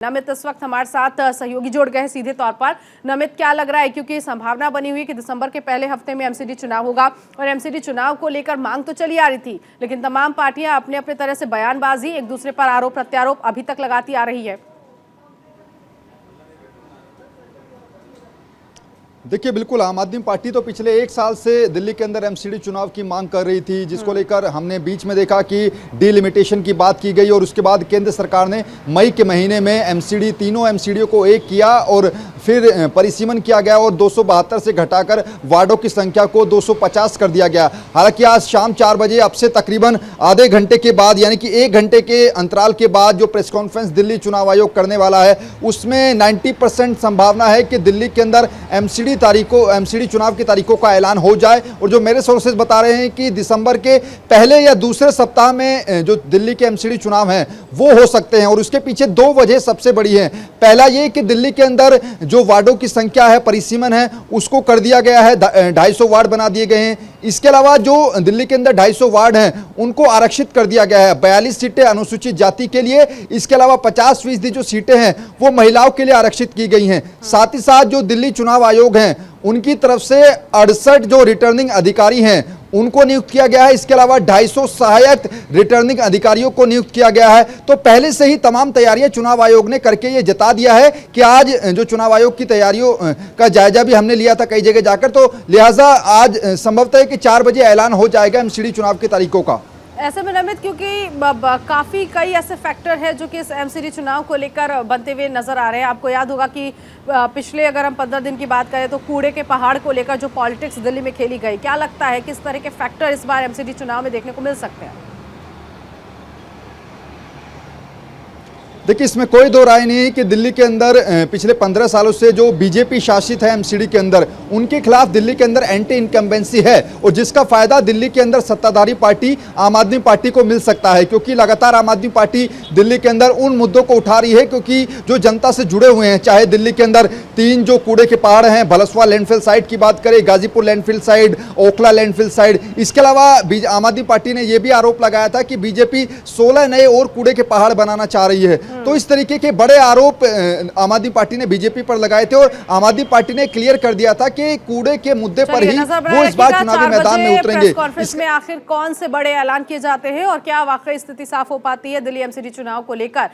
नमित इस वक्त हमारे साथ सहयोगी जुड़ गए हैं सीधे तौर पर। नमित, क्या लग रहा है, क्योंकि संभावना बनी हुई है कि दिसंबर के पहले हफ्ते में एमसीडी चुनाव होगा और एमसीडी चुनाव को लेकर मांग तो चली आ रही थी, लेकिन तमाम पार्टियां अपने अपने तरह से बयानबाजी, एक दूसरे पर आरोप प्रत्यारोप अभी तक लगाती आ रही है। देखिए, बिल्कुल आम आदमी पार्टी तो पिछले एक साल से दिल्ली के अंदर एमसीडी चुनाव की मांग कर रही थी, जिसको लेकर हमने बीच में देखा कि डिलिमिटेशन की बात की गई और उसके बाद केंद्र सरकार ने मई के महीने में एमसीडी तीनों एमसीडी को एक किया और फिर परिसीमन किया गया और 272 से घटाकर वार्डों की संख्या को 250 कर दिया गया। हालांकि आज शाम 4 बजे अब से तकरीबन आधे घंटे के बाद, यानी कि 1 घंटे के अंतराल के बाद जो प्रेस कॉन्फ्रेंस दिल्ली चुनाव आयोग करने वाला है, उसमें 90% संभावना है कि दिल्ली के अंदर एमसीडी चुनाव की तारीखों का ऐलान हो जाए। और जो मेरे सोर्सेज बता रहे हैं कि दिसंबर के पहले या दूसरे सप्ताह में जो दिल्ली के एमसीडी चुनाव हैं वो हो सकते हैं। और उसके पीछे 2 वजह सबसे बड़ी हैं। पहला ये कि दिल्ली के अंदर जो वार्डों की संख्या है, परिसीमन है, उसको कर दिया गया है, 250 वार्ड बना दिए गए हैं। इसके अलावा जो दिल्ली के अंदर 250 वार्ड हैं उनको आरक्षित कर दिया गया है, 42 सीटें अनुसूचित जाति के लिए। इसके अलावा 50% जो सीटें हैं वो महिलाओं के लिए आरक्षित की गई हैं। साथ ही साथ जो दिल्ली चुनाव आयोग हैं उनकी तरफ से 68 जो रिटर्निंग अधिकारी हैं उनको नियुक्त किया गया है। इसके अलावा 250 सहायक रिटर्निंग अधिकारियों को नियुक्त किया गया है। तो पहले से ही तमाम तैयारियां चुनाव आयोग ने करके ये जता दिया है कि आज जो चुनाव आयोग की तैयारियों का जायजा भी हमने लिया था कई जगह जाकर, तो लिहाजा आज संभवतः है कि 4 बजे ऐलान हो जाएगा एमसीडी चुनाव की तारीखों का। ऐसे में नमित, क्योंकि कई ऐसे फैक्टर हैं जो कि इस एमसीडी चुनाव को लेकर बनते हुए नजर आ रहे हैं। आपको याद होगा कि पिछले अगर हम 15 दिन की बात करें तो कूड़े के पहाड़ को लेकर जो पॉलिटिक्स दिल्ली में खेली गई, क्या लगता है किस तरह के फैक्टर इस बार एमसीडी चुनाव में देखने को मिल सकते हैं? देखिए, इसमें कोई दो राय नहीं है कि दिल्ली के अंदर पिछले 15 सालों से जो बीजेपी शासित है एमसीडी के अंदर, उनके खिलाफ दिल्ली के अंदर एंटी इनकम्बेंसी है और जिसका फायदा दिल्ली के अंदर सत्ताधारी पार्टी आम आदमी पार्टी को मिल सकता है। क्योंकि लगातार आम आदमी पार्टी दिल्ली के अंदर उन मुद्दों को उठा रही है क्योंकि जो जनता से जुड़े हुए हैं, चाहे दिल्ली के अंदर 3 जो कूड़े के पहाड़ हैं, भलसवा लैंडफिल साइट की बात करें, Ghazipur landfill site, Okhla landfill site. इसके अलावा आम आदमी पार्टी ने यह भी आरोप लगाया था कि बीजेपी 16 नए और कूड़े के पहाड़ बनाना चाह रही है। तो इस तरीके के बड़े आरोप आम आदमी पार्टी ने बीजेपी पर लगाए थे और आम आदमी पार्टी ने क्लियर कर दिया था कि कूड़े के मुद्दे पर ही वो इस बार चुनावी मैदान में उतरेंगे। कॉन्फ्रेंस में आखिर कौन से बड़े ऐलान किए जाते हैं और क्या वाकई स्थिति साफ हो पाती है दिल्ली एमसीडी चुनाव को लेकर?